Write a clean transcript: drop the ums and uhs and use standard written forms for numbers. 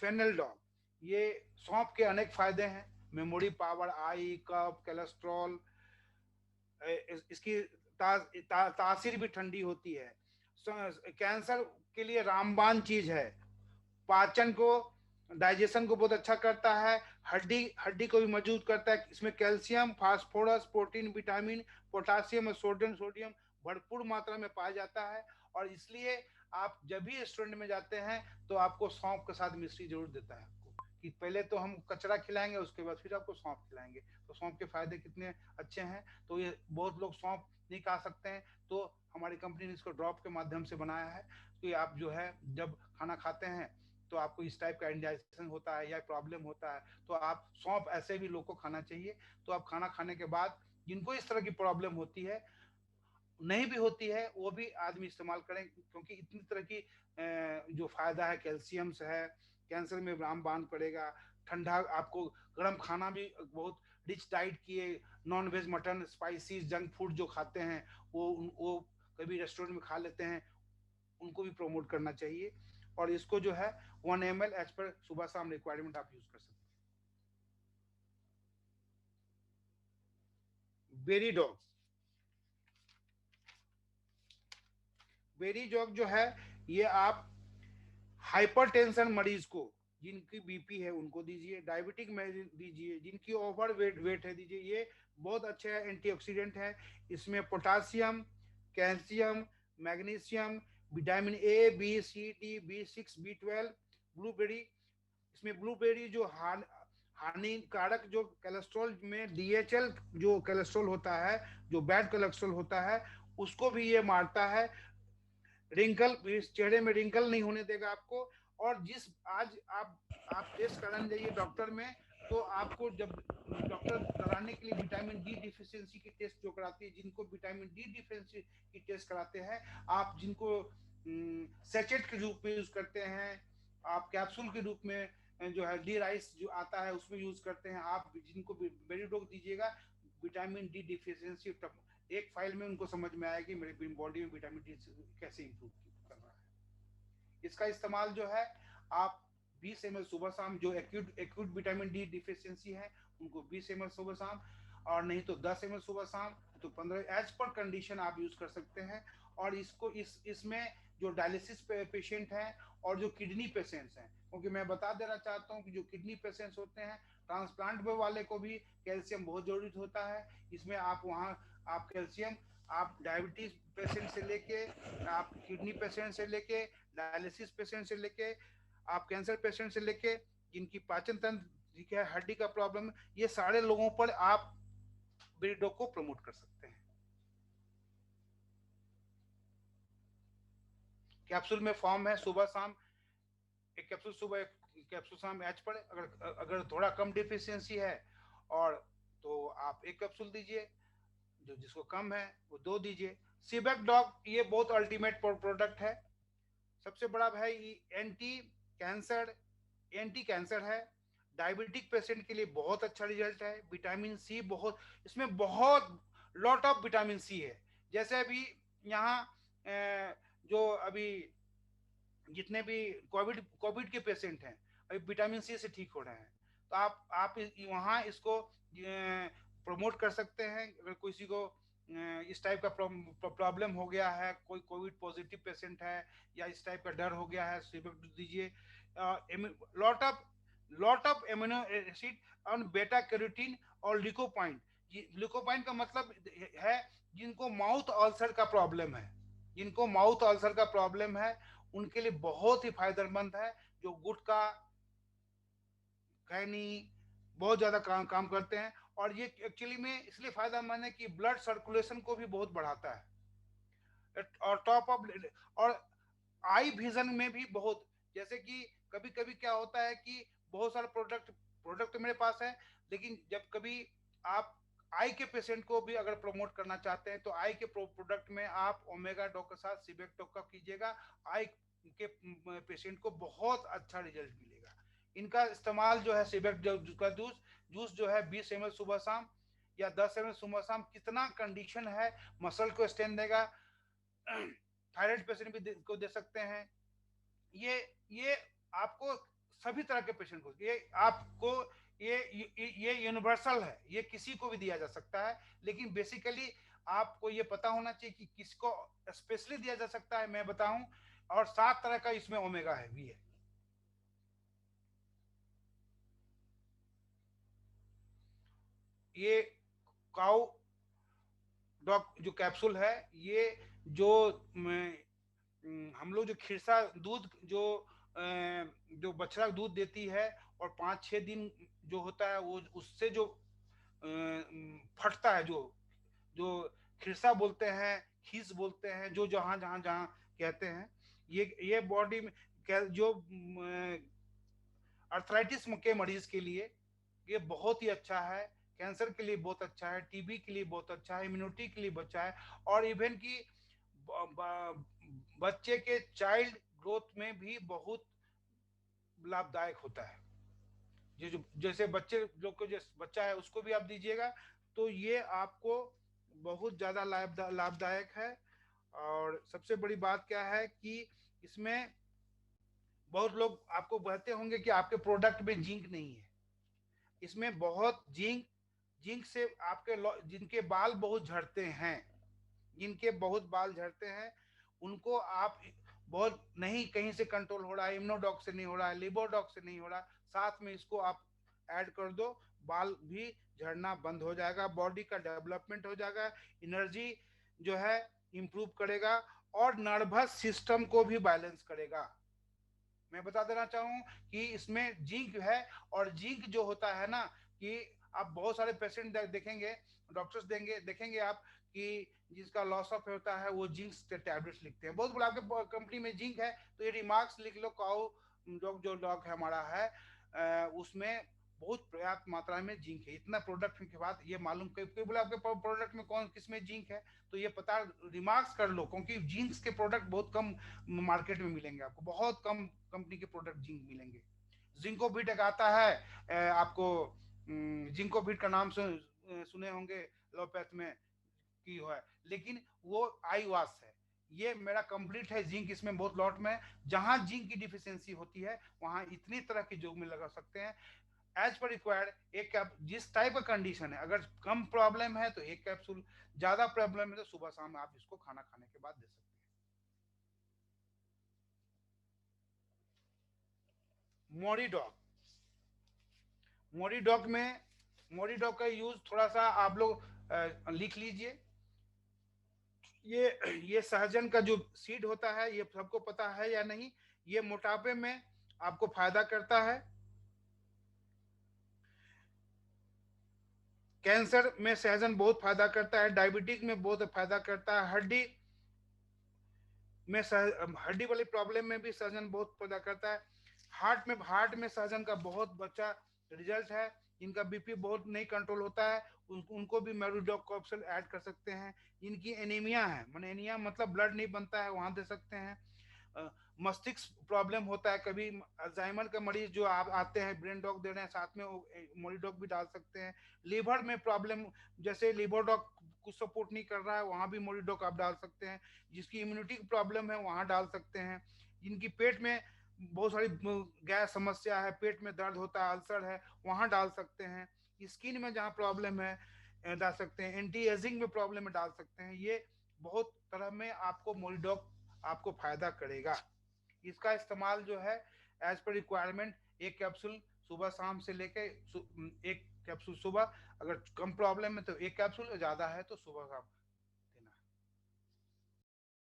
फेनेलडॉल, ये सौंफ के अनेक फायदे हैं, मेमोरी पावर, आई, कफ, कोलेस्ट्रॉल, इसकी तासीर भी ठंडी होती है, कैंसर के लिए रामबाण चीज है, पाचन को, डाइजेशन को बहुत अच्छा करता है, हड्डी हड्डी को भी मजबूत करता है। इसमें calcium, phosphorus, protein, vitamin, potassium और सोडियम सोडियम भरपूर मात्रा में पाया जाता है। और इसलिए आप जब भी रेस्टोरेंट में जाते हैं तो आपको सौंफ के साथ मिश्री जरूर देता है आपको, कि पहले तो हम कचरा खिलाएंगे, उसके बाद फिर आपको सौंफ खिलाएंगे। तो सौंफ के फायदे कितने अच्छे हैं। तो ये बहुत लोग सौंफ नहीं खा सकते हैं, तो हमारी कंपनी ने इसको ड्रॉप के माध्यम से बनाया है कि आप जो है जब खाना खाते हैं तो आपको इस टाइप का इंडाइजेशन होता है या प्रॉब्लम होता है, तो आप सौंफ, ऐसे भी लोग को खाना चाहिए। तो आप खाना खाने के बाद जिनको इस तरह की प्रॉब्लम होती है, नहीं भी होती है, वो भी आदमी इस्तेमाल करें, क्योंकि इतनी तरह की जो फायदा है, कैल्शियम से है, कैंसर में रामबाण पड़ेगा, ठंडा आपको, गर्म खाना भी बहुत रिच डाइट किए, non veg, mutton, spicy, junk food जो खाते हैं वो कभी रेस्टोरेंट में खा लेते हैं, उनको भी प्रमोट करना चाहिए। और इसको जो है 1 ml एज पर सुबह शाम रिक्वायरमेंट आप यूज कर सकते हैं। बेरीडॉग जो है, ये आप हाइपरटेंशन मरीज को, जिनकी बीपी है उनको दीजिए, डायबिटिक में दीजिए, जिनकी ओवर वेट है दीजिए। ये बहुत अच्छा है, एंटीऑक्सीडेंट है। इसमें potassium, calcium, magnesium, vitamin A, B, C, D, B6, B12, blueberry, इसमें ब्लूबेरी जो हानिकारक जो कोलेस्ट्रॉल में DHL जो कोलेस्ट्रॉल होता है, जो बैड कोलेस्ट्रॉल होता है, उसको भी ये मारता है। रिंकल, चेहरे में रिंकल नहीं होने देगा आपको। और जिस आज आप टेस्ट कराने जाइए डॉक्टर में, तो आपको जब डॉक्टर कराने के लिए विटामिन डी डिफिशियंसी की टेस्ट जो कराती है, जिनको विटामिन डी डिफिशियंसी की टेस्ट कराते हैं, आप जिनको सेचेट के रूप में यूज करते हैं, आप कैप्सूल के रूप में जो है डी राइस जो आता है उसमें यूज करते हैं, आप जिनको बेरीडोग दीजिएगा, विटामिन डी डिफिशियंसी, एक फाइल में उनको समझ में आएगी मेरे बॉडी में विटामिन डी कैसे इंप्रूव कर रहा है। इसका इस्तेमाल जो है, आप 20 ml सुबह शाम, जो acute acute vitamin D deficiency है उनको 20 ml सुबह शाम, और नहीं तो 10 ml सुबह शाम, तो 15, एज पर कंडीशन आप यूज कर सकते हैं। और इसको इसमें जो डायलिसिस पेशेंट हैं और जो किडनी पेशेंट्स हैं, क्योंकि मैं बता देना चाहता हूँ कि जो किडनी पेशेंट्स होते हैं, ट्रांसप्लांट वाले को भी कैल्शियम बहुत जरूरी होता है। इसमें आप वहाँ आप कैल्शियम, आप डायबिटीज पेशेंट से लेके, आप किडनी पेशेंट से लेके, डायलिसिस पेशेंट से लेके, आप कैंसर पेशेंट से लेके, जिनकी पाचन तंत्र, ठीक है, हड्डी का प्रॉब्लम, ये सारे लोगों पर आप ब्रीडो को प्रमोट कर सकते हैं। कैप्सूल में फॉर्म है, सुबह शाम एक कैप्सूल, सुबह एक कैप्सूल शाम, एच पर। अगर अगर थोड़ा कम डिफिशियंसी है और तो आप एक कैप्सूल दीजिए, जो जिसको कम है वो 2 दीजिए। सीबेक डॉग ये बहुत अल्टीमेट प्रोडक्ट है, सबसे बड़ा है कैंसर एंटी कैंसर है, डायबिटिक पेशेंट के लिए बहुत अच्छा रिजल्ट है। विटामिन सी बहुत, इसमें बहुत लॉट ऑफ विटामिन सी है। जैसे अभी यहाँ जो अभी जितने भी कोविड कोविड के पेशेंट हैं, अभी विटामिन सी से ठीक हो रहे हैं, तो आप वहाँ इसको प्रमोट कर सकते हैं। अगर किसी को इस टाइप का प्रॉब्लम हो गया है, कोई कोविड पॉजिटिव पेशेंट है, या इस टाइप का डर हो गया है, सिबेक दीजिए। लॉट ऑफ एमिनो एसिड और बेटा कैरोटीन और लिकोपाइन। लिकोपाइन का मतलब है जिनको माउथ अल्सर का प्रॉब्लम है, जिनको माउथ अल्सर का प्रॉब्लम है उनके लिए बहुत ही फायदेमंद है। जो गुटखा, खैनी बहुत ज्यादा काम करते हैं, और ये एक्चुअली में इसलिए फायदेमंद है कि ब्लड सर्कुलेशन को भी बहुत बढ़ाता है। और टॉप ऑफ, और आई विजन में भी बहुत, जैसे कि कभी कभी क्या होता है कि बहुत सारे प्रोडक्ट तो मेरे पास है, लेकिन जब कभी आप आई के पेशेंट को भी अगर प्रमोट करना चाहते हैं, तो आई के प्रोडक्ट में आप ओमेगा डॉक के साथ सीबेक डॉक का कीजिएगा, आई के पेशेंट को बहुत अच्छा रिजल्ट मिलेगा। इनका इस्तेमाल जो है, सीबेक का जूस जो है 20 ml सुबह शाम या 10 ml सुबह शाम, कितना कंडीशन है, मसल को स्ट्रेंथ देगा, थायराइड पेशेंट भी को दे सकते हैं। ये आपको सभी तरह के पेशेंट को, ये आपको ये यूनिवर्सल है, ये किसी को भी दिया जा सकता है, लेकिन बेसिकली आपको ये पता होना चाहिए कि किसको स्पेशली दिया जा सकता है, मैं बताऊं। और 7 तरह का इसमें ओमेगा है भी है। ये काउ डॉग जो कैप्सूल है, ये जो हम लोग जो खिरसा दूध जो बछड़ा दूध देती है, और 5-6 दिन जो होता है वो उससे जो फटता है, जो जो खिरसा बोलते हैं, खीस बोलते हैं, जो जहां जहां जहां कहते हैं, ये बॉडी में जो अर्थराइटिस के मरीज के लिए ये बहुत ही अच्छा है, कैंसर के लिए बहुत अच्छा है, टीबी के लिए बहुत अच्छा है, इम्यूनिटी के लिए बच्चा है, और इवन की बच्चे के चाइल्ड ग्रोथ में भी बहुत लाभदायक होता है। जो जैसे बच्चे लोग को, जो बच्चा है उसको भी आप दीजिएगा, तो ये आपको बहुत ज्यादा लाभदायक है। और सबसे बड़ी बात क्या है कि इसमें बहुत लोग आपको कहते होंगे कि आपके प्रोडक्ट में जिंक नहीं है। इसमें बहुत जिंक जिंक से आपके जिनके बाल बहुत झड़ते हैं, जिनके बहुत बाल झड़ते हैं, उनको आप बहुत नहीं, कहीं से कंट्रोल हो रहा है, इम्नोडॉक से नहीं हो रहा है, लिबोडॉक से नहीं हो रहा, साथ में इसको आप ऐड कर दो, बाल भी झड़ना बंद हो जाएगा, बॉडी का डेवलपमेंट हो जाएगा, एनर्जी जो है इंप्रूव करेगा, और नर्वस सिस्टम को भी बैलेंस करेगा। मैं बता देना चाहूँ कि इसमें जिंक है, और जिंक जो होता है ना, कि आप बहुत सारे पेशेंट देखेंगे, डॉक्टर्स देखेंगे आप कि जिसका लॉस ऑफ होता है वो जिंक के टैबलेट्स लिखते हैं। बहुत बड़ा आपके कंपनी में जिंक है तो ये रिमार्क्स लिख लो, काउ डॉग जो डॉग है हमारा है, उसमें बहुत पर्याप्त मात्रा में जिंक है। इतना प्रोडक्ट के बाद ये मालूम, कोई बोला आपके प्रोडक्ट में कौन किसमें जिंक है, तो ये पता रिमार्क्स कर लो, क्योंकि जिंक के प्रोडक्ट बहुत कम मार्केट में मिलेंगे आपको, बहुत कम कंपनी के प्रोडक्ट जिंक मिलेंगे। जिंको बीट एक आता है, आपको जिंको बीट का नाम सुने होंगे लोपैथ में की हुआ है, लेकिन वो आई वाश है। ये मेरा कंप्लीट है जिंक, इसमें बहुत लॉट में, जहां जिंक की डिफिशियंसी होती है वहां इतनी तरह की जोग में लगा सकते हैं। एज पर रिक्वायर्ड एक कैप, जिस टाइप का कंडीशन है, अगर कम प्रॉब्लम है तो एक कैप्सूल, ज्यादा प्रॉब्लम है तो सुबह शाम आप इसको खाना खाने के बाद दे सकते हैं। मोरीडॉग, मोरीडॉग में मोरीडॉग का यूज थोड़ा सा आप लोग लिख लीजिए। ये सहजन का जो सीड होता है, ये सबको पता है या नहीं, ये मोटापे में आपको फायदा करता है, कैंसर में सहजन बहुत फायदा करता है, डायबिटीज में बहुत फायदा करता है, हड्डी वाली प्रॉब्लम में भी सहजन बहुत फायदा करता है, हार्ट में सहजन का बहुत अच्छा रिजल्ट है। जिनका बीपी बहुत नहीं कंट्रोल होता है, उनको भी मेरूडॉक कैप्सूल ऐड कर सकते हैं। जिनकी एनीमिया है, माने एनीमिया मतलब ब्लड नहीं बनता है, वहां दे सकते हैं। मस्तिष्क प्रॉब्लम होता है, कभी अल्जाइमर का मरीज जो आप आते हैं, ब्रेन डॉग दे रहे हैं, साथ में मोरी डॉग भी डाल सकते हैं। लीवर में प्रॉब्लम, जैसे लीवर डॉग कुछ सपोर्ट नहीं कर रहा है, वहां भी मोरी डॉग आप डाल सकते हैं। जिसकी इम्यूनिटी की प्रॉब्लम है वहां डाल सकते हैं। जिनकी पेट में बहुत सारी गैस समस्या है, पेट में दर्द होता है, अल्सर है, वहां डाल सकते हैं। स्किन में जहाँ प्रॉब्लम है डाल सकते हैं, एंटी एजिंग में प्रॉब्लम में डाल सकते हैं। ये बहुत तरह में आपको मोरीडॉक आपको फायदा करेगा। इसका इस्तेमाल जो है एज पर रिक्वायरमेंट, एक कैप्सूल सुबह शाम से लेके एक कैप्सूल सुबह, अगर कम प्रॉब्लम है तो एक कैप्सूल, ज्यादा है तो सुबह शाम